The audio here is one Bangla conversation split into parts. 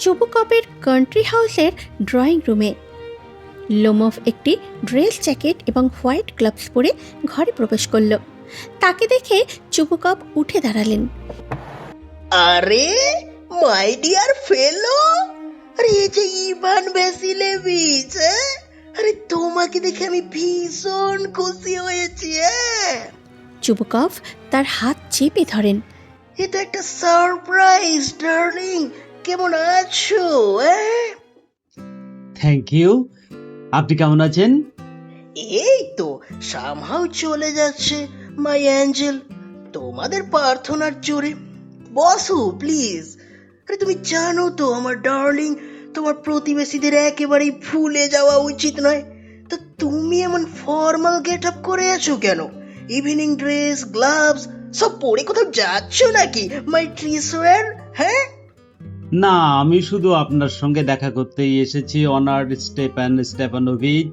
চুবুকপের কান্ট্রি হাউসের ড্রয়িং রুমে। লোমফ একটি ড্রেস জ্যাকেট এবং হোয়াইট গ্লাভস পরে ঘরে প্রবেশ করল। তাকে দেখে চুবুকপ উঠে দাঁড়ালেন। আরে মাই ডিয়ার ফেলো, আরে এই যে ইভান ভ্যাসিলেভিচ, আরে তোমাকে দেখে আমি ভীষণ খুশি হয়েছি। চুবুকপ তার হাত চেপে ধরেন। এটা একটা সারপ্রাইজ ডার্লিং, কেমন আছো? Thank you. আপনি কেমন আছেন? এই তো সামহাও চলে যাচ্ছে মাই অ্যাঞ্জেল, তোমাদের প্রার্থনার জোরে। বসো প্লিজ। আরে তুমি জানো তো আমার ডার্লিং, তোমার প্রতিবেশীদের একেবারেই ভুলে যাওয়া উচিত নয়। তো তুমি এমন ফর্মাল গেট আপ করে আছো কেন? ইভিনিং ড্রেস, গ্লাভস সব পরে কোথাও যাচ্ছ নাকি মাই ট্রিসওয়ার? হ্যাঁ না, আমি শুধু আপনার সঙ্গে দেখা করতেই এসেছি, অনার্ড স্টেপান স্টেপানোভিচ।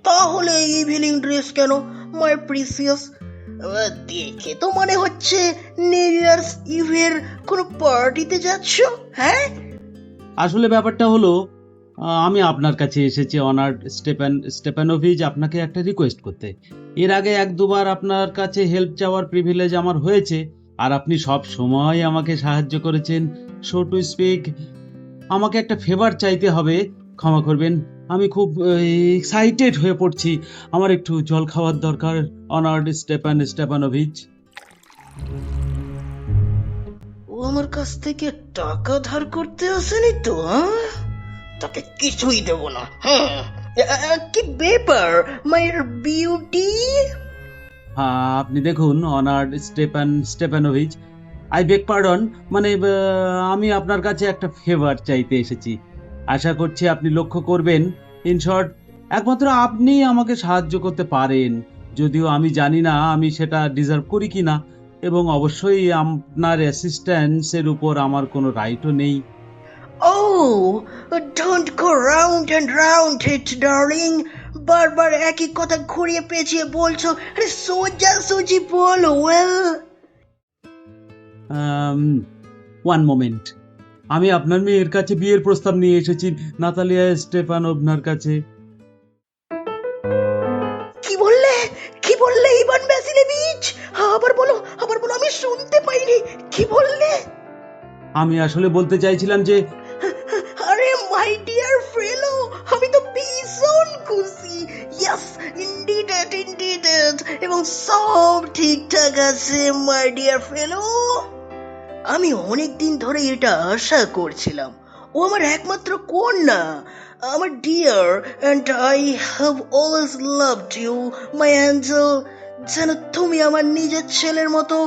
তাহলে ইভিনিং ড্রেস কেন মাই প্রিসিয়াস? দেখে তো মনে হচ্ছে নিউ ইয়ার্স ইভের কোনো পার্টিতে যাচ্ছ। হ্যাঁ আসলে ব্যাপারটা হলো, আমি আপনার কাছে এসেছি অনার্ড স্টেপানোভিচ আপনাকে একটা রিকোয়েস্ট করতে। এর আগে এক দুবার আপনার কাছে হেল্প চাওয়ার প্রিভিলেজ আমার হয়েছে, আর আপনি সব সময় আমাকে সাহায্য করেছেন। সো টু স্পিক, আমাকে একটা ফেভার চাইতে হবে। ক্ষমা করবেন, আমি খুব এক্সাইটেড হয়ে পড়ছি। আমার একটু জল খাওয়ার দরকার অনার্ড স্টেপানোভিচ। ও আমার কাছ থেকে টাকা ধার করতে আসেনি তো? তাকে কিছুই দেব না। কি ব্যাপার মায়ের বিউটি? আপনি দেখুন honoured Stepanovich, I beg pardon, মানে আমি আপনার কাছে একটা ফেভার চাইতে এসেছি। আশা করছি আপনি লক্ষ্য করবেন। ইন শর্ট, একমাত্র আপনিই আমাকে সাহায্য করতে পারেন, যদিও আমি জানি না আমি সেটা ডিজার্ভ করি কিনা, এবং অবশ্যই আপনার অ্যাসিস্ট্যান্সের উপর আমার কোনো রাইটও নেই। Oh, don't go round and round it, darling. বারবার একই কথা ঘুরিয়ে পেঁচিয়ে বলছো। আরে সোজাসুজি বলো। ওয়ান মোমেন্ট, আমি আপনার মেয়ের কাছে বিয়ের প্রস্তাব নিয়ে এসেছি, নাতালিয়া স্টেপানোভনার কাছে। কি বললে? কি বললে ইভান ভ্যাসিলেভিচ? আবার বলো, আবার বলো, আমি শুনতে পাইনি। কি বললে? আমি আসলে বলতে চাইছিলাম যে আরে মাই ডিয়ার ফেলো, আমি তো ভীষণ খুশি। ইয়েস, ইনডিডেড, এবং সব ঠিকঠাক আছে মাই ডিয়ার ফেলো। আমি অনেক দিন ধরে এটা আশা করছিলাম। ও আমার একমাত্র কন্যা, আমার dear, and I have always loved you my angel. যেন তুমি আমার নিজের ছেলের মতো।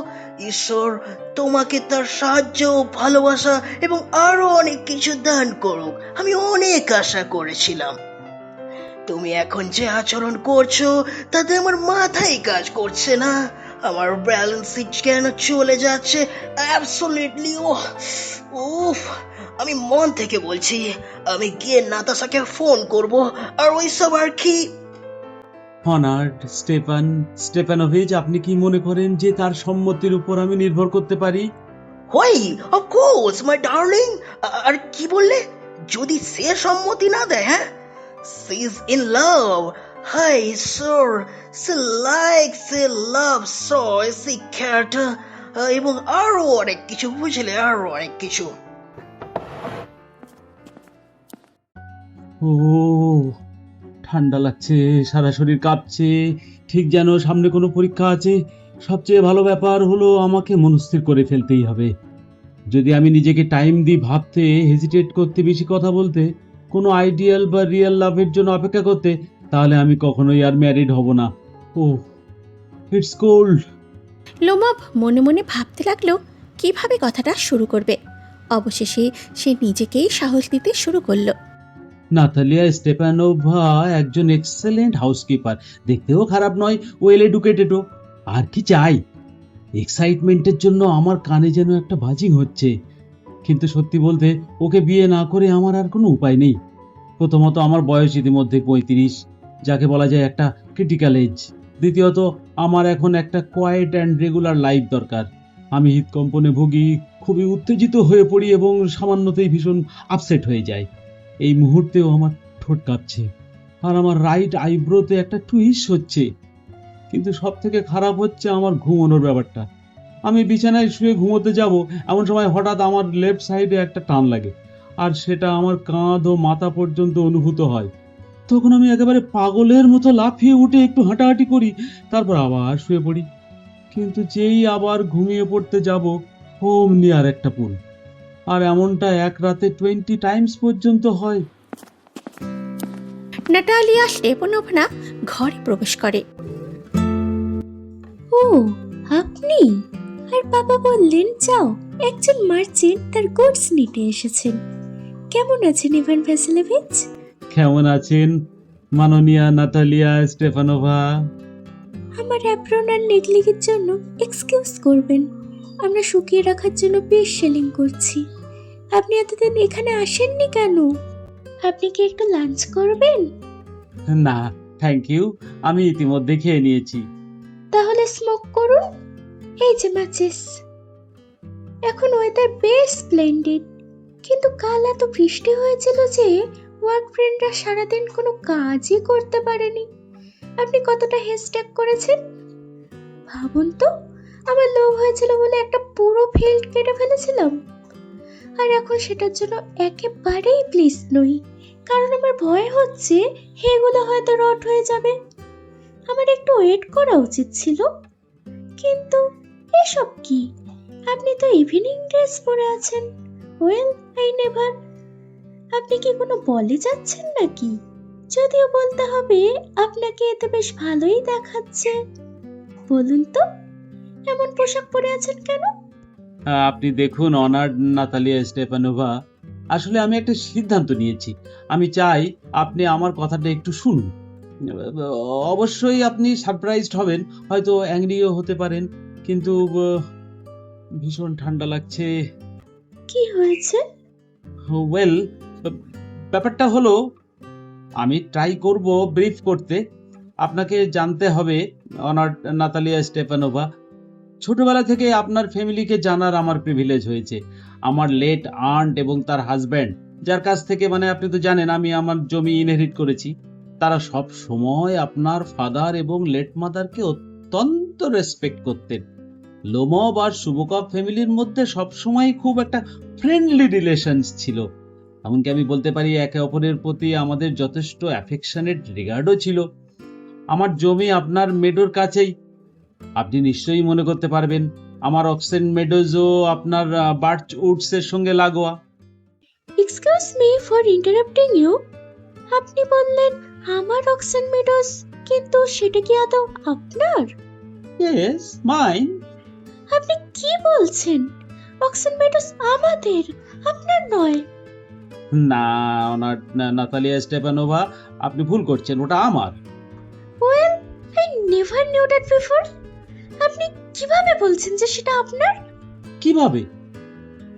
ঈশ্বর তোমাকে তার সাহায্য, ভালোবাসা এবং আরো অনেক কিছু দান করুক। আমি অনেক আশা করেছিলাম। তুমি এখন যে আচরণ করছো তাতে আমার মাথায় কাজ করছে না। আমার ব্যালেন্স শিট কেন চলে যাচ্ছে অ্যাবসলিউটলি। উফ, আমি মন থেকে বলছি, আমি গিয়ে নাতাশাকে ফোন করব। আর ওইসব আর কি। অনার্ড স্টেপানোভিচ, আপনি কি মনে করেন যে তার সম্মতির উপর আমি নির্ভর করতে পারি? Why, of course my darling. আর কি বললে? যদি সে সম্মতি না দেয়? হ্যাঁ, সি ইজ ইন লাভ। হাই ঈশ্বর, সে লাইক, সে লাভ, সে ক্যাট, এবং আরো অনেক কিছু, বুঝলে, আরো অনেক কিছু। ও, ঠান্ডা লাগছে, সারা শরীর কাঁপছে, ঠিক যেন সামনে কোনো পরীক্ষা আছে। সবচেয়ে ভালো ব্যাপার হলো আমাকে মনস্থির করে ফেলতেই হবে। যদি আমি নিজেকে টাইম দিই ভাবতে, হেজিটেট করতে, বেশি কথা বলতে, কোনো আইডিয়াল বা রিয়েল লাভের জন্য অপেক্ষা করতে, তাহলে আমি কখনোই আর ম্যারিড হব না। ও, ইটস কোল্ড। লোমফ মনে মনে ভাবতে লাগলো কিভাবে কথাটা শুরু করবে। অবশেষে সে নিজেকেই সাহস দিতে শুরু করলো। নাতালিয়া স্টেপানোভা একজন এক্সেলেন্ট হাউসকিপার, দেখতেও খারাপ নয়, ওয়েল এডুকেটেডও। আর কি চাই? এক্সাইটমেন্টের জন্য আমার কানে যেন একটা বাজিং হচ্ছে। কিন্তু সত্যি বলতে, ওকে বিয়ে না করে আমার আর কোনো উপায় নেই। প্রথমত, আমার বয়স ইতিমধ্যে 35, যাকে বলা যায় একটা ক্রিটিক্যাল এজ। দ্বিতীয়ত, আমার এখন একটা কোয়াইট অ্যান্ড রেগুলার লাইফ দরকার। আমি হৃদকম্পনে ভুগি, খুবই উত্তেজিত হয়ে পড়ি এবং সামান্যতেই ভীষণ আপসেট হয়ে যায়। এই মুহূর্তেও আমার ঠোঁট কাঁপছে আর আমার রাইট আইব্রোতে একটা টুইস্ট হচ্ছে। কিন্তু সব থেকে খারাপ হচ্ছে আমার ঘুমানোর ব্যাপারটা। আমি বিছানায় শুয়ে ঘুমোতে যাব, এমন সময় হঠাৎ আমার লেফট সাইডে একটা টান লাগে, আর সেটা আমার কাঁধ ও মাথা পর্যন্ত অনুভূত হয়। তখন আমি একেবারে পাগলের মতো লাফিয়ে উঠে একটু হাঁটাহাঁটি করি, তারপর আবার শুয়ে পড়ি। কিন্তু যেই আবার ঘুমিয়ে পড়তে যাব, অমনি আর একটা পুল। আর এমনটা এক রাতে 20 টাইমস পর্যন্ত হয়। নাটালিয়া স্টেপানোভনা ঘরে প্রবেশ করে। ও, আপনি? আর বাবা বললেন যাও, একজন মার্চেন্ট তার গুডস নিতে এসেছেন। কেমন আছেন ইভান ভ্যাসিলেভিচ? কেমন আছেন মাননীয়া নাতালিয়া স্টেপানোভা? আমার অ্যাপ্রন আর নেকলেসের জন্য এক্সকিউজ করবেন, আমরা শুকিয়ে রাখার জন্য বেশ সেলিং করছি। আপনি এতদিন এখানে আসেননি কেন? আপনি কি একটু লাঞ্চ করবেন? না থ্যাংক ইউ, আমি ইতিমধ্যে খেয়ে নিয়েছি। তাহলে স্মোক করুন, এই যে ম্যাচেস। এখন ওয়েদার বেশ স্প্লেন্ডিড, কিন্তু কাল এত বৃষ্টি হয়েছিল যে ওয়ার্ক ফ্রেন্ডরা সারাদিন কোনো কাজই করতে পারেনি। আপনি কতটা হেস্ট্যাক করেছেন ভাবুন তো। আমার লোভ হয়েছিল বলে একটা পুরো ফিল্ড কেটে ফেলেছিলাম, আর এখন সেটার জন্য একেবারেই প্লিজ নই, কারণ আমার ভয় হচ্ছে এগুলো হয়তো রট হয়ে যাবে। আমার একটু ওয়েট করা উচিত ছিল। কিন্তু এসব কি, আপনি তো ইভিনিং ড্রেস পরে আছেন। Well, I never. আপনি কি কোনো বলে যাচ্ছেন নাকি? যদিও বলতে হবে আপনাকে এতে বেশ ভালোই দেখাচ্ছে। বলুন তো, এমন পোশাক পরে আছেন কেন? আপনি দেখুন অনার্ড নাতালিয়া স্টেপানোভা, আসলে আমি একটা সিদ্ধান্ত নিয়েছি। আমি চাই আপনি আমার কথাটা একটু শুনুন। অবশ্যই আপনি সারপ্রাইজড হবেন, হয়তো অ্যাংরিও হতে পারেন, কিন্তু ভীষণ ঠান্ডা লাগছে। কি হয়েছে? ওয়েল, ব্যাপারটা হলো আমি ট্রাই করব ব্রিফ করতে। আপনাকে জানতে হবে অনার্ড নাতালিয়া স্টেপানোভা, ছোটবেলা থেকে আপনার ফ্যামিলিকে জানার আমার প্রিভিলেজ হয়েছে। আমার লেট আন্ট এবং তার হাজব্যান্ড, যার কাছ থেকে মানে আপনি তো জানেন আমি আমার জমি ইনহেরিট করেছি, তারা সব সময় আপনার ফাদার এবং লেট মাদারকে অত্যন্ত রেসপেক্ট করতেন। লোমব আর শুভকপ ফ্যামিলির মধ্যে সবসময় খুব একটা ফ্রেন্ডলি রিলেশনস ছিল। এমনকি আমি বলতে পারি একে অপরের প্রতি আমাদের যথেষ্ট অ্যাফেকশনেট রিগার্ডও ছিল। আমার জমি আপনার মেডোর কাছেই, আপনি নিশ্চয়ই মনে করতে পারবেন আমার অক্সেন মেডোজও আপনার বার্চ উডস এর সঙ্গে লাগোয়া। Excuse me for interrupting you. আপনি বললেন আমার অক্সেন মেডোস, কিন্তু সেটা কি আদৌ আপনার? Yes, mine. আপনি কি বলছেন? অক্সেন মেডোস আমাদের, আপনার নয়। না নাতালিয়া স্টেপানোভা, আপনি ভুল করছেন, ওটা আমার। Well, I never knew that before. আপনি কিভাবে বলছেন যে সেটা আপনার? কিভাবে?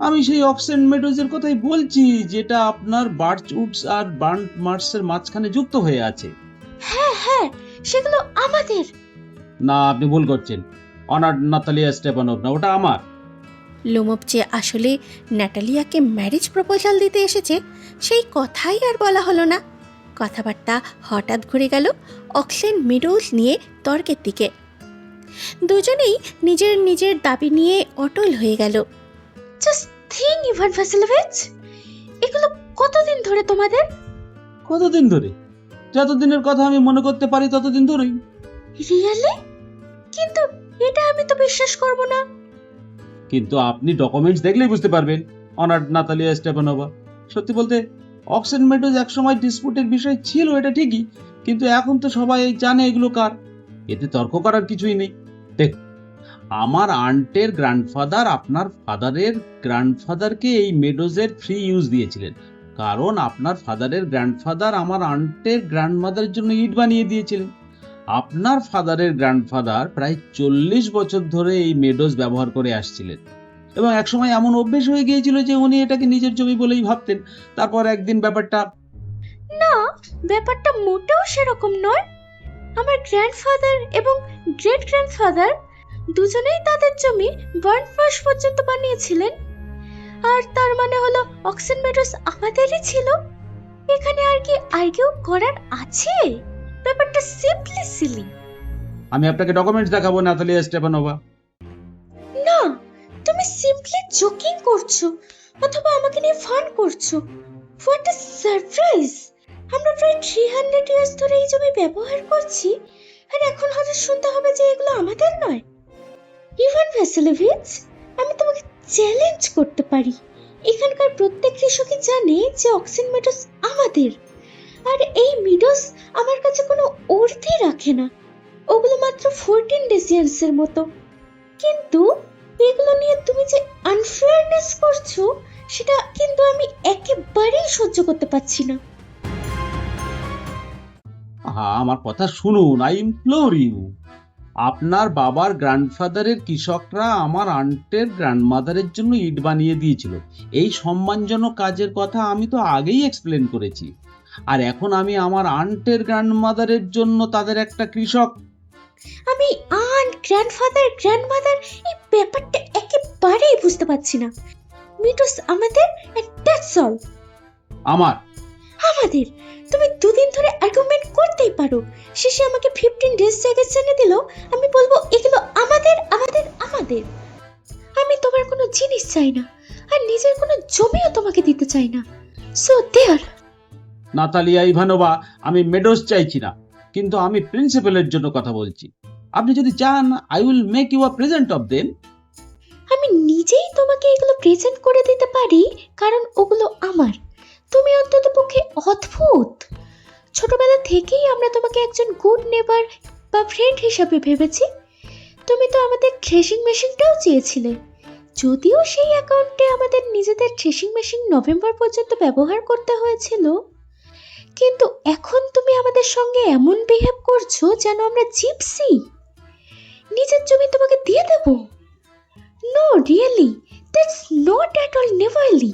আমি সেই অক্সেন মেডোজের কথাই বলছি, যেটা আপনার বার্চ উডস আর বার্ন মার্সের মাঝখানে যুক্ত হয়ে আছে। হ্যাঁ হ্যাঁ, সেগুলো আমাদের। না, আপনি ভুল করছেন। অনার্ড নাতালিয়া স্টেপানোভা, ওটা আমার। লোমব যে আসলে ন্যাটালিয়াকে ম্যারেজ প্রপোজাল দিতে এসেছে সেই কথাই আর বলা হলো না। কথাবার্তা হঠাৎ ঘুরে গেল অক্সেন মেডোজ নিয়ে তর্কের দিকে। দুজনেই নিজের নিজের দাবি নিয়ে অটল হয়ে গেল। জাস্ট থিং ইভান ভ্যাসিলেভিচ, এগুলো কতদিন ধরে তোমাদের? কতদিন ধরে? যতদিনের কথা আমি মনে করতে পারি ততদিন ধরেই। রিয়েলি? কিন্তু এটা আমি তো বিশ্বাস করব না। কিন্তু আপনি ডকুমেন্টস দেখলেই বুঝতে পারবেন অনার্ড নাতালিয়া স্টেপানোভা। সত্যি বলতে অক্সেন মেডোজ একসময় ডিসপুটের বিষয় ছিল, এটা ঠিকই, কিন্তু এখন তো সবাই জানে এগুলো কার। এতে তর্ক করার কিছুই নেই। দেখ, আমার আন্টের গ্র্যান্ডফাদার আপনার ফাদারের গ্র্যান্ডফাদারকে এই মেডোজের ফ্রি ইউজ দিয়েছিলেন, কারণ আপনার ফাদারের গ্র্যান্ডফাদার আমার আন্টের গ্র্যান্ডমাদারের জন্য ইট বানিয়ে দিয়েছিলেন। আপনার ফাদারের গ্র্যান্ডফাদার প্রায় 40 বছর ধরে এই মেডোজ ব্যবহার করে আসছিলেন, এবং একসময় এমন অভ্যেস হয়ে গিয়েছিল যে উনি এটাকে নিজের জমি বলেই ভাবতেন। তারপর একদিন ব্যাপারটা না, ব্যাপারটা মোটেও সেরকম নয়। আমার গ্র্যান্ডফাদার এবং গ্রেট গ্র্যান্ডফাদার দুজনেই তাদের জমি বার্ন মার্শ পর্যন্ত বানিয়েছিলেন। আর তার মানে হলো অক্সিন মেডোস আমাদেরই ছিল। এখানে আর কি আর্গিউ করার আছে? ব্যাপারটা সিম্পলি সিলি। আমি আপনাকে ডকুমেন্টস দেখাবো নাতালিয়া স্টেপানোভা। না, তুমি সিম্পলি জোকিং করছো অথবা আমাকে নিয়ে ফান করছো। What a surprise! আমরা প্রায় 300 ইয়ার্স ধরে এই জমি ব্যবহার করছি, আর এখন হঠাৎ শুনতে হবে যে এগুলো আমাদের নয়। ইভান ভ্যাসিলেভিচ, আমি তোমাকে চ্যালেঞ্জ করতে পারি, এখানকার প্রত্যেক কৃষকই জানে যে অক্সিন মেডোস আমাদের। আর এই মিডোস আমার কাছে কোনো অর্থই রাখে না, ওগুলো মাত্র 14 ডেসিয়ান্সের মতো। কিন্তু এগুলো নিয়ে তুমি যে আনফেয়ারনেস করছো, সেটা কিন্তু আমি একেবারেই সহ্য করতে পারছি না। আমার কথা শুনুন, আই ইমপ্লোর ইউ। আপনার বাবার গ্র্যান্ডফাদারের কৃষকরা আমার আন্টের গ্র্যান্ডমাদারের জন্য ইট বানিয়ে দিয়েছিল। এই সম্মানজনক কাজের কথা আমি তো আগেই এক্সপ্লেন করেছি। আর এখন আমি আমার আন্টের গ্র্যান্ডমাদারের জন্য তাদের একটা কৃষক। আমি আন্ট, গ্র্যান্ডফাদার, গ্র্যান্ডমাদার এই ব্যাপারটা একেবারেই বুঝতে পারছি না। মিডোস আমাদের, and that's all। আমার আমাদের? তুমি দুদিন ধরে আর্গুমেন্ট করতেই পারো, শেষে আমাকে 15 ডেজ জ্যাকেট এনে দিল, আমি বলবো এগুলো আমাদের আমাদের আমাদের। আমি তোমার কোনো জিনিস চাই না, আর নিজের কোনো জমিও তোমাকে দিতে চাই না। So there. নাতালিয়া ইভানোভা, আমি মেডোস চাইছি না, কিন্তু আমি প্রিন্সিপালের জন্য কথা বলছি। আপনি যদি চান, I will make you a present of them. আমি নিজেই তোমাকে এগুলো প্রেজেন্ট করে দিতে পারি, কারণ ওগুলো আমার। তুমি অন্তত পক্ষে অদ্ভুত। ছোটবেলা থেকেই আমরা তোমাকে একজন গুড নেবার বা ফ্রেন্ড হিসাবে ভেবেছি। তুমি তো আমাদের থ্রেশিং মেশিনটাও চেয়েছিলে, যদিও সেই অ্যাকাউন্টে আমাদের নিজেদের থ্রেশিং মেশিন নভেম্বর পর্যন্ত ব্যবহার করতে হয়েছিল। কিন্তু এখন তুমি আমাদের সঙ্গে এমন বিহেভ করছো যেন আমরা জিপসি। নিজের জমি তোমাকে দিয়ে দেব? No, really, that's not at all neverly.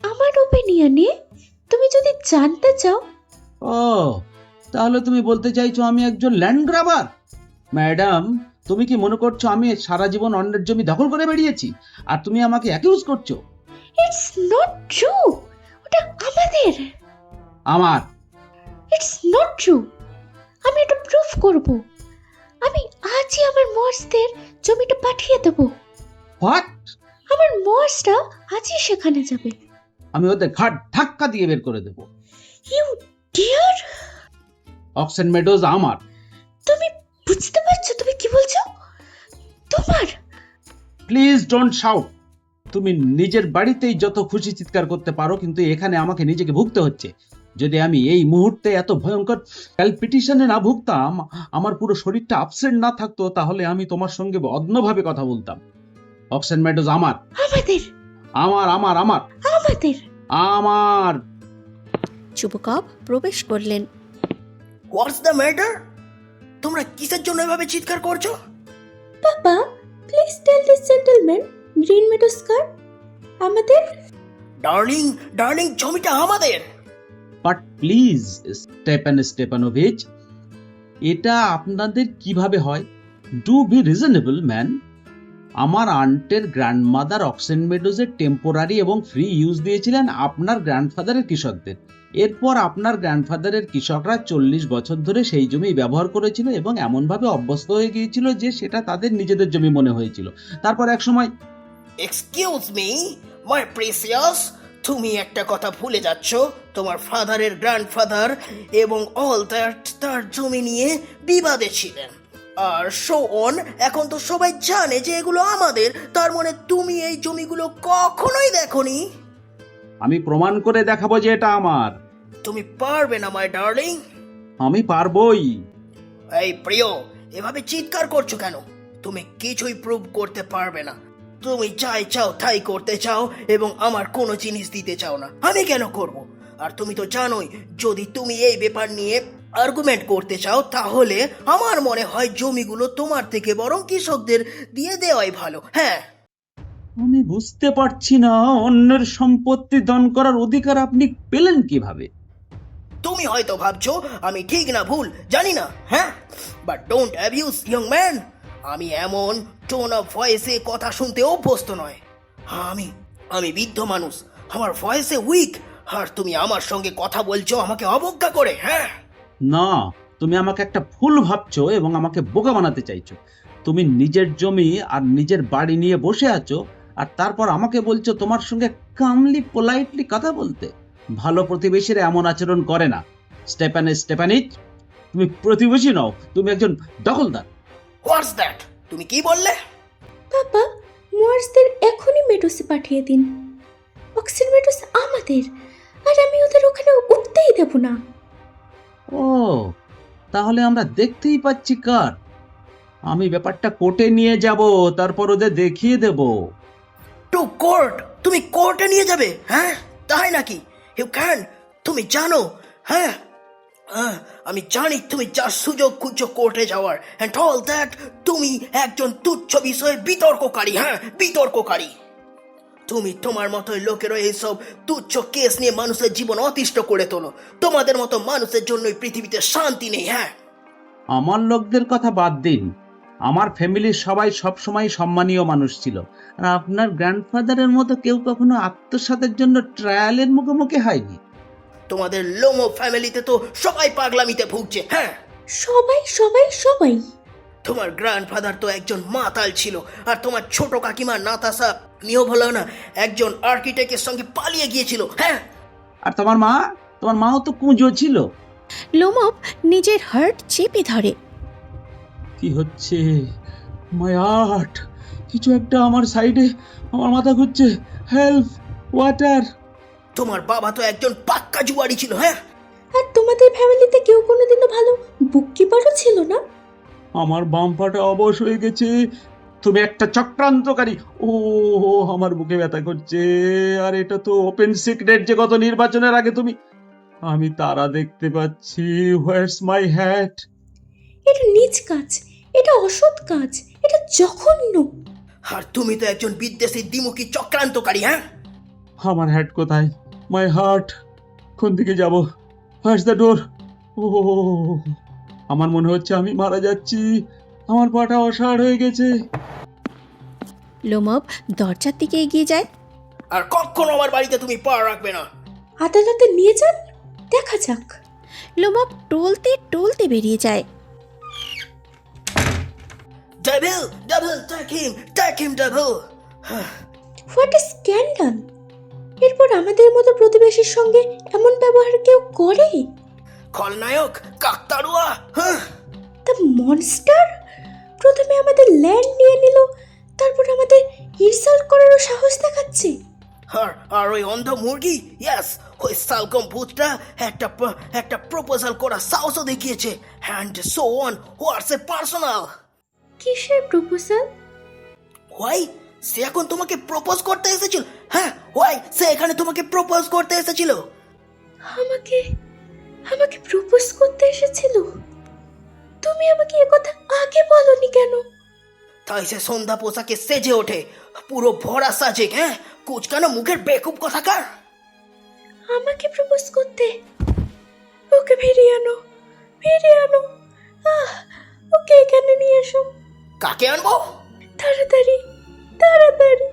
আমার ওপিনিয়নে তুমি যদি জানতে চাও। ও, তাহলে তুমি বলতে চাইছো আমি একজন ল্যান্ড গ্রাবার? ম্যাডাম, তুমি কি মনে করছো আমি সারা জীবন অন্যের জমি দখল করে বেরিয়েছি, আর তুমি আমাকে অ্যাকিউজ করছো? ইটস নট ট্রু, ওটা আমাদের। আমার? ইটস নট ট্রু, আমি এটা প্রুফ করব। আমি আজই আমার মর্সদের জমিটা পাঠিয়ে দেব। হোয়াট? আমার মর্সটা আজই সেখানে যাবে। আমি ওদের ঘাট ধাক্কা দিয়ে বের করে দেব। You dear! অক্সেন মেডোজ আমার। তুমি বুঝতে পারছো তুমি কি বলছো? তোমার। Please don't shout. তুমি নিজের বাড়িতেই যত খুশি চিৎকার করতে পারো, কিন্তু এখানে আমাকে নিজেকে ভুগতে হচ্ছে। যদি আমি এই মুহূর্তে এত ভয়ঙ্কর প্যালপিটেশনে না ভুগতাম, আমার পুরো শরীরটা আপসেট না থাকতো, তাহলে আমি তোমার সঙ্গে অন্যভাবে কথা বলতাম। অক্সেন মেডোজ আমার। আমাদের। আমার আমার আমার আমাদের। আমার। চুবুকপ প্রবেশ করলেন। What's the matter? তোমরা কিসের জন্য এভাবে চিৎকার করছো? Papa, please tell this gentleman Green Meadows কার আমাদের। ডার্লিং, ডার্লিং, জমিটা আমাদের। বাট প্লিজ স্টেপানোভিচ, এটা আপনাদের কিভাবে হয়? Do be reasonable man. আমার আন্টের গ্র্যান্ডমাদার অক্সেন মেডোজের টেম্পোরারি এবং ফ্রি ইউজ দিয়েছিলেন আপনার গ্র্যান্ডফাদারের কৃষকদের। এরপর আপনার গ্র্যান্ডফাদারের কৃষকরা 40 বছর ধরে সেই জমি ব্যবহার করেছিল এবং এমনভাবে অভ্যস্ত হয়ে গিয়েছিল যে সেটা তাদের নিজেদের জমি মনে হয়েছিল। তারপর এক সময়। এক্সকিউজ মি মাই প্রেসিয়াস, তুমি একটা কথা ভুলে যাচ্ছ। তোমার ফাদারের গ্র্যান্ডফাদার এবং অল দ্যাট তার জমি নিয়ে বিবাদে ছিলেন। আর শো অন, এখন তো সবাই জানে যে এগুলো আমাদের। তার মানে তুমি এই জমিগুলো কখনোই দেখোনি। আমি প্রমাণ করে দেখাবো যে এটা আমার। তুমি পারবে না মাই ডার্লিং? আমি পারবোই। এই প্রিয়, এভাবে চিৎকার করছো কেন? তুমি কিছুই প্রুভ করতে পারবে না। তুমি যাই চাও তাই করতে চাও এবং আমার কোনো জিনিস দিতে চাও না। আমি কেন করব? আর তুমি তো জানোই, যদি তুমি এই ব্যাপার নিয়ে আর্গুমেন্ট করতে চাও, তাহলে আমার মনে হয় জমিগুলো তোমার থেকে বরং কৃষকদের দিয়ে দেওয়াই ভালো। হ্যাঁ, আমি বুঝতে পারছি না অন্যের সম্পত্তি দান করার অধিকার আপনি পেলেন কিভাবে? তুমি হয়তো ভাবছো আমি ঠিক না ভুল, জানি না। হ্যাঁ, but don't abuse young man. আমি এমন টোন অফ ভয়েসে কথা শুনতে অভ্যস্ত নয়। আমি বৃদ্ধ মানুষ, আমার ভয়েসে উইক, আর তুমি আমার সঙ্গে কথা বলছো আমাকে অবজ্ঞা করে। হ্যাঁ, না, তুমি আমাকে একটা ভুল ভাবছো এবং আমাকে বোকা বানাতে চাইছো। তুমি নিজের জমি আর নিজের বাড়ি নিয়ে বসে আছো, আর তারপর আমাকে বলছো তোমার সঙ্গে কামলি পোলাইটলি কথা বলতে। ভালো প্রতিবেশীরা এমন আচরণ করে না। স্টেপানিচ, তুমি প্রতিবেশী নও, তুমি একজন দখলদার। What's that? তুমি কি বললে? বাবা, মোয়ার্সদের এখনই মেডোসে পাঠিয়ে দিন। অক্সিজেন মেডোস আমাদের, আর আমি ওদের ওখানে উঠতেই দেব না। ও, তাহলে আমরা দেখতেই পাচ্ছি কার। আমি ব্যাপারটা কোর্টে নিয়ে যাব, তারপর ওদের দেখিয়ে দেব। Two court? তুমি কোর্টে নিয়ে যাবে? হ্যাঁ, তাই নাকি? You can. তুমি জানো, হ্যাঁ আমি জানি তুমি যা সুযোগ খুঁজছো কোর্টে যাওয়ার, এন্ড অল দ্যাট। তুমি একজন তুচ্ছ বিষয়ে বিতর্ককারী। হ্যাঁ, বিতর্ককারী। তুমি তোমার মতোই লোকেরও এইসব তুচ্ছ কেস নিয়ে মানুষের জীবন অতিষ্ঠ করে তোলো। তোমাদের মতো মানুষের জন্যই পৃথিবীতে শান্তি নেই। হ্যাঁ, আমার লোকদের কথা বাদ দিন, আমার ফ্যামিলির সবাই সবসময় সম্মানীয় মানুষ ছিল। আর আপনার গ্র্যান্ডফাদারের মতো কেউ কখনো আত্মসাতের জন্য ট্রায়ালের মুখোমুখি হয়নি। তোমাদের লোমো ফ্যামিলিতে তো সবাই পাগলামিতে ভুগছে। হ্যাঁ, সবাই সবাই সবাই। তোমার গ্র্যান্ডফাদার তো একজন মাতাল ছিল, আর তোমার ছোট কাকিমা নাতাশা নিও হলো না, একজন আর্কিটেক্টের সঙ্গে পালিয়ে গিয়েছিল। হ্যাঁ, আর তোমার মাও তো কুঁজো ছিল। লোমব নিজের হার্ট চেপে ধরে। কি হচ্ছে? My heart! কিছু একটা আমার সাইডে, আমার মাথা ঘুরছে। হেল্প! ওয়াটার! তোমার বাবা তো একজন পাক্কা জুয়ারি ছিল। হ্যাঁ, আর তোমাদের ফ্যামিলিতে কেউ কোনোদিনও ভালো বুককিপারও ছিল না। আমার বাম পাটা অবশ হয়ে গেছে। তুমি একটা চক্রান্তকারী। ও, আমার বুকে ব্যথা করছে। আর এটা তো ওপেন সিক্রেট যে গত নির্বাচনের আগে আমি তারা দেখতে পাচ্ছি। হোয়াটস মাই হ্যাট? এটা নীচ কাজ, এটা অসৎ কাজ, এটা জঘন্য। আর তুমি তো একজন বিদ্বেষী দ্বিমুখী চক্রান্তকারী। হ্যাঁ, আমার হ্যাট কোথায়? My heart! কোন দিকে যাব? What's the door? ও, আমার মনে হচ্ছে আমি মারা যাচ্ছি। আমার পাটা অসাড় হয়ে গেছে। লোমব দরজার দিকে এগিয়ে যায়। আর কখনো আমার বাড়িতে তুমি পা রাখবে না। আদালতে নিয়ে যান, দেখা যাক। লোমব টলতে টলতে বেরিয়ে যায়। Devil, devil, take him, devil. What a scandal! এরপর আমাদের মতো প্রতিবেশীর সঙ্গে এমন ব্যবহার কেউ করে? খলনায়ক, কাকতাড়ুয়া। হ্যাঁ, দ্য মনস্টার প্রথমে আমাদের ল্যান্ড নিয়ে নিল, তারপর আমাদের ইনসাল্ট করারও সাহস দেখাচ্ছে। আর ওই অন্ধ মুরগি, ইয়েস, ওই সালকম ভূতটা একটা প্রপোজাল করা সাহসও দেখিয়েছে। And so on, what's A personal. কিসের প্রপোজাল? হোয়াই, সে এখন তোমাকে প্রপোজ করতে এসেছিল। হ্যাঁ, হোয়াই, সে এখানে তোমাকে প্রপোজ করতে এসেছিল। আমাকে আমাকে প্রপোজ করতে এসেছিল? তুমি আমাকে এ কথা আগে বলনি কেন? তাই সে সন্ধ্যা পোশাকে সেজে ওঠে, পুরো ভরা সাজে। হ্যাঁ, কুচকানো মুখের বেকুব কথাকার। আমাকে প্রপোজ করতে? ওকে ফিরিয়ে আনো, ফিরিয়ে আনো। ওকে এখানে নিয়ে এসো। কাকে আনবো? তাড়াতাড়ি, তাড়াতাড়ি,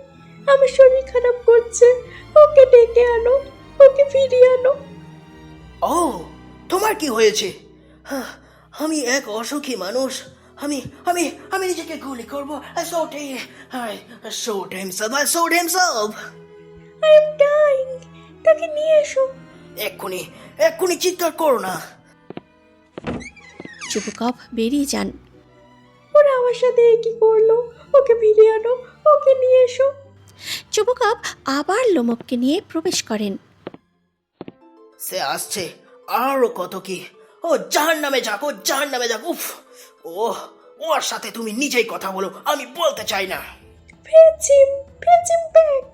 আমার শরীর খারাপ করছে। ওকে ডেকে আনো, ওকে ফিরিয়ে আনো। ও, তোমার কি হয়েছে? আমি এক অসুখী মানুষ। আমি আমি আমি নিজেকে গুলি করবো। I shot himself. I am dying. তাকে নিয়ে এসো। এক্ষুনি চিৎকার করো না। চুপুকপ বেরিয়ে যান। ওরা আমার সাথে কি করলো? ওকে ফিরিয়ে আনো, ওকে নিয়ে এসো। চুপুকপ আবার লোমবকে নিয়ে প্রবেশ করেন। সে আসছে, আরো কত কি। ও জাহান্নামে যাক, ও জাহান্নামে যাক। উফ, ওর সাথে তুমি নিজেই কথা বলো, আমি বলতে চাই না। Fetch him back.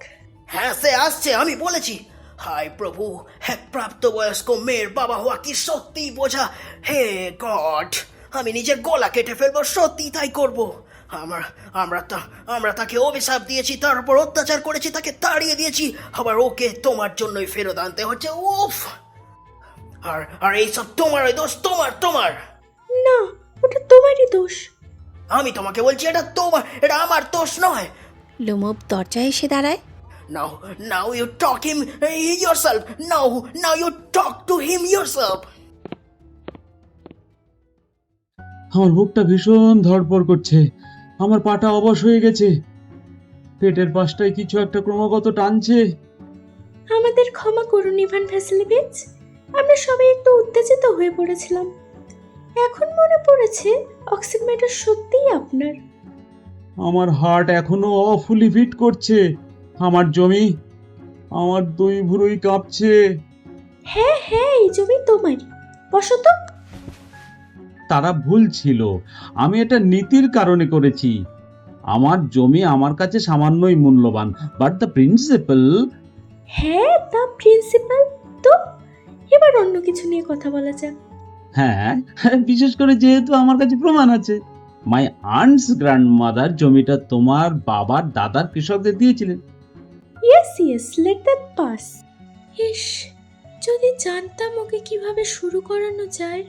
হ্যাঁ, সে আসছে, আমি বলেছি। হায় প্রভু, এক প্রাপ্তবয়স্ক মেয়ের বাবা হওয়া কি সত্যি বোঝা? হে গড, আমি নিজের গলা কেটে ফেলবো, সত্যি তাই করব। আমরা তাকে অভিশাপ দিয়েছি, তার উপর অত্যাচার করেছি, তাকে তাড়িয়ে দিয়েছি, আবার ওকে তোমার জন্যই ফেরত আনতে হচ্ছে। উফ! আর এইসব তোমারই দোষ, তোমার। না, ওটা তোমারই দোষ। আমি তোমাকে বলছি, এটা আমার দোষ নয়। লোমব দরজায় এসে দাঁড়ায়। Now you talk him yourself. Now you talk to him yourself. আমার বুকটা ভীষণ ধড়পড় করছে, আমার পাটা অবশ হয়ে গেছে, পেটের পাশটায় কিছু একটা ক্রমাগত টানছে। আমাদের ক্ষমা করুন ইভান ভ্যাসিলিভিচ, আমরা সবাই একটু উত্তেজিত হয়ে পড়েছিলাম। এখন মনে পড়েছে অক্সিমিটার সত্যিই আপনার। আমার হার্ট এখনো অফুলি বিট করছে, আমার জমি, আমার দুই ভুরুই কাঁপছে। হ্যাঁ হ্যাঁ, এই জমি তোমারই, বসো তো। তারা ভুল ছিল, আমি এটা নীতির কারণে করেছি। আমার জমি আমার কাছে সামান্যই মূল্যবান, বাট দ্য প্রিন্সিপাল। হ্যাঁ, তা প্রিন্সিপাল তো। এবার অন্য কিছু নিয়ে কথা বলা যাক। হ্যাঁ, বিশেষ করে যেহেতু আমার কাছে প্রমাণ আছে। মাই আন্টস গ্র্যান্ডমাদার জমিটা তোমার বাবার দাদার কৃষকদের দিয়েছিলেন। Yes, let that pass. ইস, যদি জানতাম ওকে কিভাবে শুরু করানো যায়।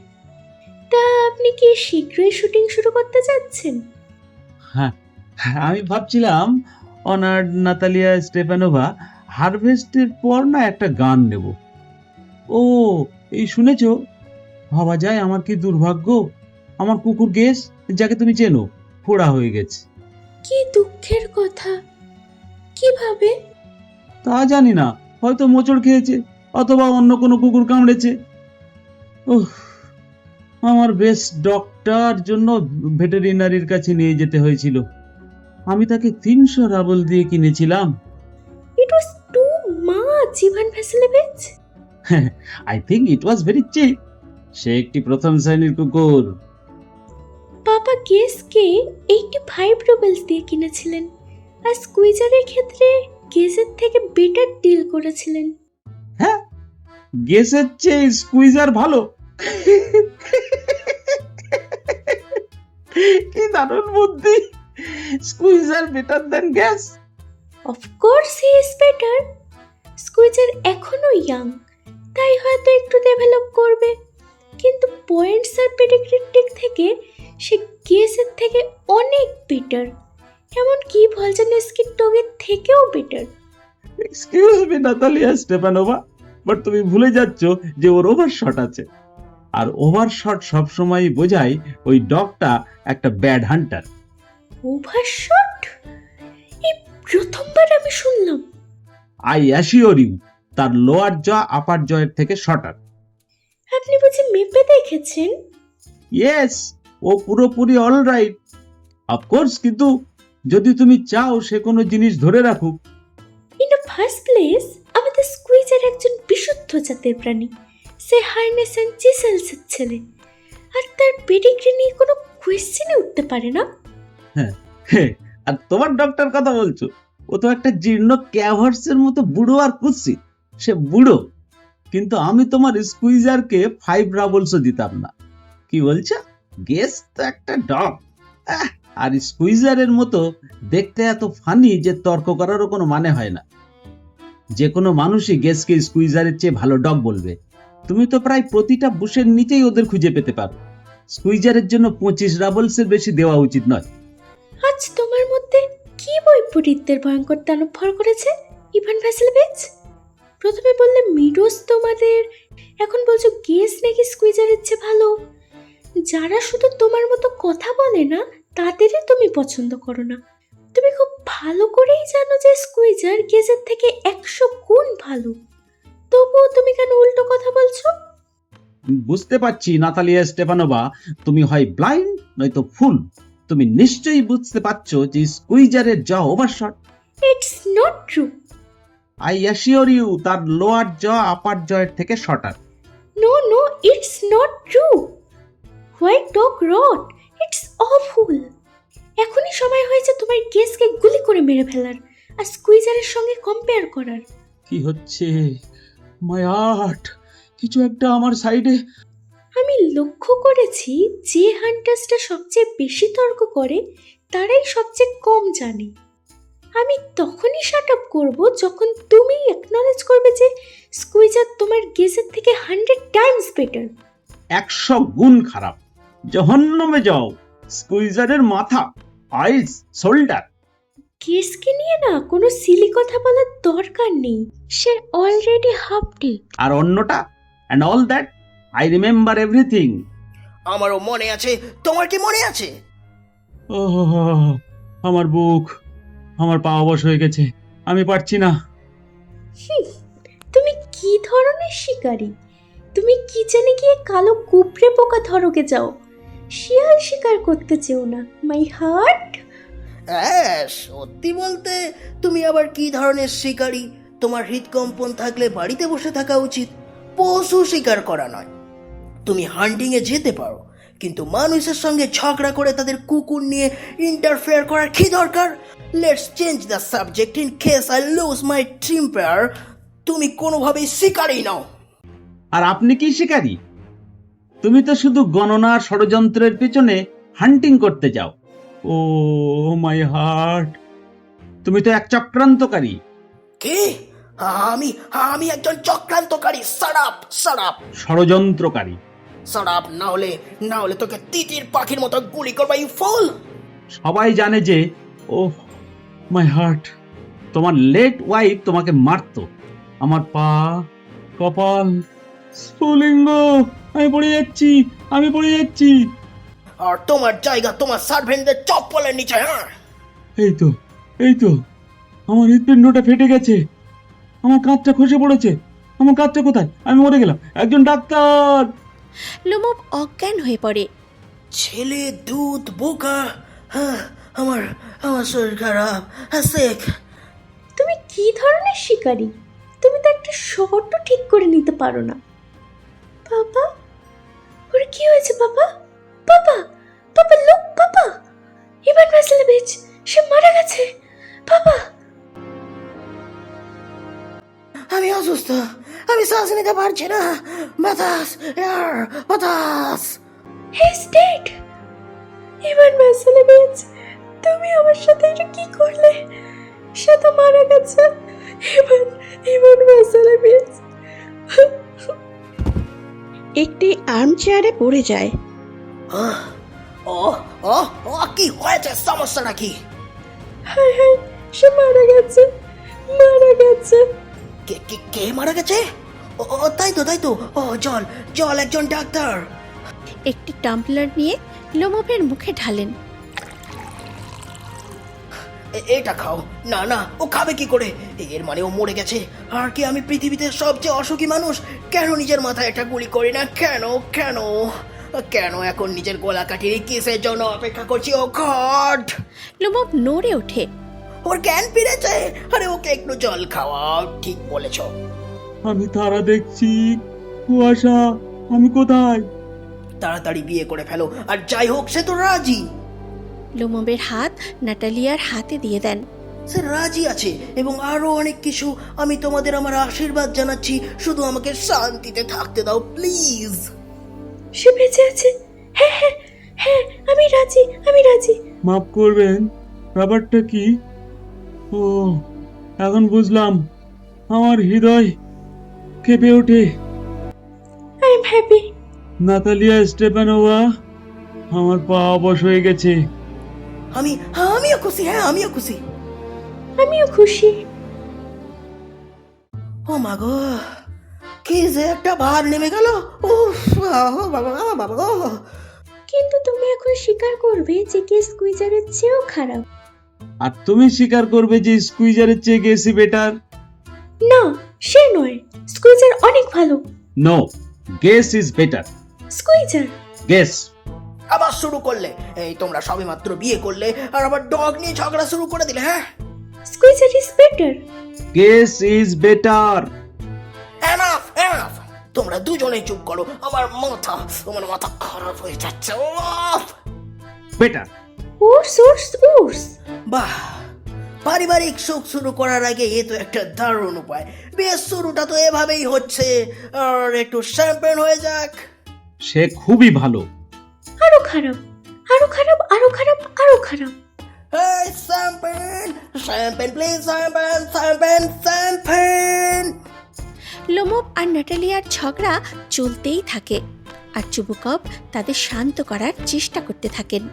তা আপনি কি শীঘ্রই শুটিং শুরু করতে যাচ্ছেন? হ্যাঁ, আমি ভাবছিলাম অনার্ড নাতালিয়া স্টেপানোভা হারভেস্টের পর না একটা গান নেব। ও, এই শুনেছো? ভাবা যায় আমার কি দুর্ভাগ্য, আমার কুকুর গেস, যাকে তুমি চেনো, ফোড়া হয়ে গেছে। কি দুঃখের কথা। কিভাবে? তা জানি না, হয়তো মোচড় খেয়েছে অথবা অন্য কোনো কুকুর কামড়েছে। উফ, আমার বেস্ট ডক্টর জন্য ভেটেরিনারির কাছে নিয়ে যেতে হয়েছিল। আমি তাকে 300 রাবল দিয়ে কিনেছিলাম। It was too much Ivan Vassilyevich. I think it was very cheap. সে একটি প্রথম শ্রেণীর কুকুর। পাপা গেসকে 85 রুবেলস দিয়ে কিনেছিলেন, আর স্কুইজারের ক্ষেত্রে গেজের থেকে বেটার ডিল করেছিলেন। হ্যাঁ, গেসের চেয়ে স্কুইজার ভালো। কি দারুণ বুদ্ধি! Squeezer better than gas. Of course he is better. Squeezer এখনো ইয়াং, তাই হয়তো একটু ডেভেলপ করবে, কিন্তু পয়েন্টস আর পেডিগ্রির দিক থেকে সে গেসের থেকে অনেক বেটার, এমনকি ভলজানস্কির ডগের থেকেও better. Excuse me Natalya Stepanovna, but তুমি ভুলে যাচ্ছ যে ওর ওভারশট আছে, আর ওভারশট সবসময় বোঝায় ওই ডগটা একটা ব্যাড হান্টার। ওভারশট? এই প্রথমবার আমি শুনলাম। আই অ্যাসিওর ইউ, তার লোয়ার জ আপার জয়ের থেকে শর্টার। আপনি বুঝি মেপে দেখেছেন? ইয়েস, ও পুরোপুরি অলরাইট। অফকোর্স, কিন্তু যদি তুমি চাও সে কোনো জিনিস ধরে রাখুক। ইন দ্য ফার্স্ট প্লেস, আমাদের স্কুইজার একজন বিশুদ্ধ জাতের প্রাণী। সে হার্নেস অ্যান্ড চিসেলসের ছেলে, আর তার পেডিগ্রি নিয়ে কোনো কোয়েশ্চেনই উঠতে পারে না। হ্যাঁ, আর তোমার ডক্টর কথা বলছো, ও তো একটা জীর্ণ ক্যাভার্সের মতো বুড়ো আর কুৎসিত। সে বুড়ো, কিন্তু আমি তোমার স্কুইজারকে 5 রাবলসও দিতাম না। কি বলছো? গেস তো একটা ডগ, আর স্কুইজারের মতো দেখতে এত ফানি যে তর্ক করারও কোনো মানে হয় না। যে কোনো মানুষই গেসকে স্কুইজারের চেয়ে ভালো ডগ বলবে। তুমি তো প্রায় প্রতিটা বুশের নিচেই ওদের খুঁজে পেতে পারো। স্কুইজারের জন্য 25 রাবলসের বেশি দেওয়া উচিত নয়। আজ তোমার মধ্যে কি বৈপরীত্যের ভয়ঙ্কর দানব ভর করেছে ইভান ভ্যাসিলিভিচ? প্রথমে বললে মিডোস তোমাদের, এখন বলছো গেস নাকি স্কুইজারের চেয়ে ভালো। যারা শুধু তোমার মতো কথা বলে না, তাদেরই তুমি পছন্দ করো না। তুমি খুব ভালো করেই জানো যে স্কুইজার গেজের থেকে 100 গুণ ভালো, তবুও তুমি কেন উল্টো কথা বলছো? বুঝতে পারছি নাতালিয়া স্টেপানোভা, তুমি হয় ব্লাইন্ড নয়তো ফুল। তুমি নিশ্চয়ই বুঝতে পারছো যে স্কুইজারের jaw overshot. It's not true. I assure you, তার লোয়ার জ আপার জয়ের থেকে shorter. No, it's not true. White dog rot. It's awful. এখনই সময় হয়েছে তোমার গেসকে গুলি করে মেরে ফেলার আর স্কুইজারের সঙ্গে কম্পেয়ার করার। কি হচ্ছে? My heart! কিছু একটা আমার সাইডে। আমি লক্ষ্য করেছি যে হান্টার্সটা সবচেয়ে বেশি তর্ক করে তারাই সবচেয়ে কম জানে। আমি তখনই শাট আপ করবো যখন তুমি অ্যাকনলেজ করবে যে স্কুইজার তোমার গেসের থেকে 100 টাইমস বেটার। 100 গুণ খারাপ। জহন্নামে যাও। স্কুইজারের মাথা, আইস, শোল্ডার, কেসকে নিয়ে না কোনো সিলি কথা বলার দরকার নেই, সে অলরেডি হাফ ডেড। আর অন্যটা, and all that, I remember everything. আমারও মনে আছে, তোমার কি মনে আছে? ও আমার বুক, আমার পা অবশ হয়ে গেছে, আমি পারছি না। তুমি কি ধরনের শিকারী? তুমি কিচেনে গিয়ে কালো কুপড়ে পোকা ধরকে যাও, শিয়াল শিকার করতে চেও না, মাই হার্ট। হ্যাঁ, সত্যি বলতে তুমি আবার কি ধরনের শিকারী? তোমার হৃদকম্পন থাকলে বাড়িতে বসে থাকা উচিত, পশু শিকার করা নয়। তুমি হান্টিং এ যেতে পারো, কিন্তু মানুষের সঙ্গে ঝগড়া করে তাদের কুকুর নিয়ে ইন্টারফেয়ার করার কি দরকার? Let's change the subject in case I loose my temper. তুমি কোনোভাবেই শিকারী নও। আর আপনি কি শিকারী? তুমি তো শুধু গণনার ষড়যন্ত্রের পিছনে হান্টিং করতে যাও। ও মাই হার্ট, তুমি তো এক চক্রান্তকারী। কি? আমি আমি একজন চক্রান্তকারী? সারাপ সারাপ ষড়যন্ত্রকারী। সারাপ, না হলে তোকে তিতির পাখির মতো গুলি করবা, ইউ ফুল। সবাই জানে যে, ও মাই হার্ট, তোমার লেট ওয়াইফ তোমাকে মারতো। আমার পা, কপাল, স্ফুলিঙ্গ, আমি পড়ে যাচ্ছি। আর তোমার জায়গা তোমার সার্ভেন্টদের চপ্পলের নিচে। হ্যাঁ, এই তো আমার হৃৎপিণ্ডটা ফেটে গেছে, আমার কাঁধটা খসে পড়েছে। আমার কাঁধটা কোথায়? আমি মরে গেলাম। একজন ডাক্তার! লোমব অজ্ঞান হয়ে পড়ে। ছেলে দুধ বোকা। হ্যাঁ, আমার আমার শরীর খারাপ। শেখ, তুমি কি ধরনের শিকারী? তুমি তো একটা শহরটা ঠিক করে নিতে পারো না। বাবা, ওর কি হয়েছে? বাবা বাবা বাবা, লোক বাবা, ইভান ভাসিলেভিচ, সে মারা গেছে। বাবা, আমি অসুস্থ, আমি শ্বাস নিতে পারছি না। বাতাস, এয়ার, বাতাস। He is dead. ইভান ভাসিলেভিচ, তুমি আমার সাথে এটা কি করলে? সে তো মারা গেছে। ইভান ভাসিলেভিচ। একটি আর্ম চেয়ারে পড়ে যায়। ও ও ও, কি হয়েছে? সমস্যাটা কি? হায় হায়, সে মারা গেছে। কে কে কে মারা গেছে? ও ও, তাই তো। ও, জল, একজন ডাক্তার। একটি টাম্পলার নিয়ে লোমবের মুখে ঢালেন। এটা খাও। না, ও খাবে কি করে? এর মানে ও মরে গেছে। আর কি আমি পৃথিবীতে সবচেয়ে অসুখী মানুষ? কেন নিজের মাথায় একটা গুলি করি না? কেন এখন নিজের গলা কাটিয়ে কিসের জন্য অপেক্ষা করছি? ও গড! লোমব নড়ে ওঠে। ওর জ্ঞান ফিরেছে। আরে ওকে একটু জল খাওয়াও। ঠিক বলেছ। আমি তারা দেখছি, কুয়াশা, আমি কোথায়? তাড়াতাড়ি বিয়ে করে ফেলো। আর যাই হোক, সে তো রাজি। লোমবের হাত নাটালিয়ার হাতে দিয়ে দেন। সে রাজি আছে এবং আরো অনেক কিছু। আমি তোমাদের আমার আশীর্বাদ জানাচ্ছি। শুধু আমাকে শান্তিতে থাকতে দাও, প্লিজ। সে বেঁচে আছে। হ্যাঁ হ্যাঁ হ্যাঁ, আমি রাজি। মাফ করবেন, ব্যাপারটা কি? ও, এখন বুঝলাম। আমার হৃদয় কেঁপে ওঠে। I am happy. নাতালিয়া স্টেপানোভা, আমার পা অবশ হয়ে গেছে। আমিও খুশি। হ্যাঁ, আমিও খুশি। আমিও খুশি। ও মা গো, কি যে একটা ভার নেমে গেল। উফ, বাবা। কিন্তু তুমি এখন স্বীকার করবে যে কে স্কুইজারের চেয়েও খারাপ? আর তুমি স্বীকার করবে যে স্কুইজারের চেয়ে গেসি বেটার? না, সে নয়, স্কুইজার অনেক ভালো। No, guess is better. Squeezer. Guess. আবার শুরু করলে? এই তোমরা সবেমাত্র বিয়ে করলে আর আবার ডগ নিয়ে ঝগড়া শুরু করে দিলে। হ্যাঁ, squeezer is better. Guess is better. Enough. তোমরা দুজনেই চুপ করো। আমার মাথা খারাপ হয়ে যাচ্ছে। বেটার। উর্স। বাহ, পারিবারিক সুখ শুরু করার আগে এ তো একটা দারুণ উপায়। বিয়ের শুরুটা তো এভাবেই হচ্ছে। আর একটু শ্যাম্পেন হয়ে যাক। সে খুবই ভালো। আরো খারাপ। Hey, champagne, please, champagne. লোমব আর নাটালিয়ার ঝগড়া চলতেই থাকে আর চুবুকভ তাদের শান্ত করার চেষ্টা করতে থাকেন।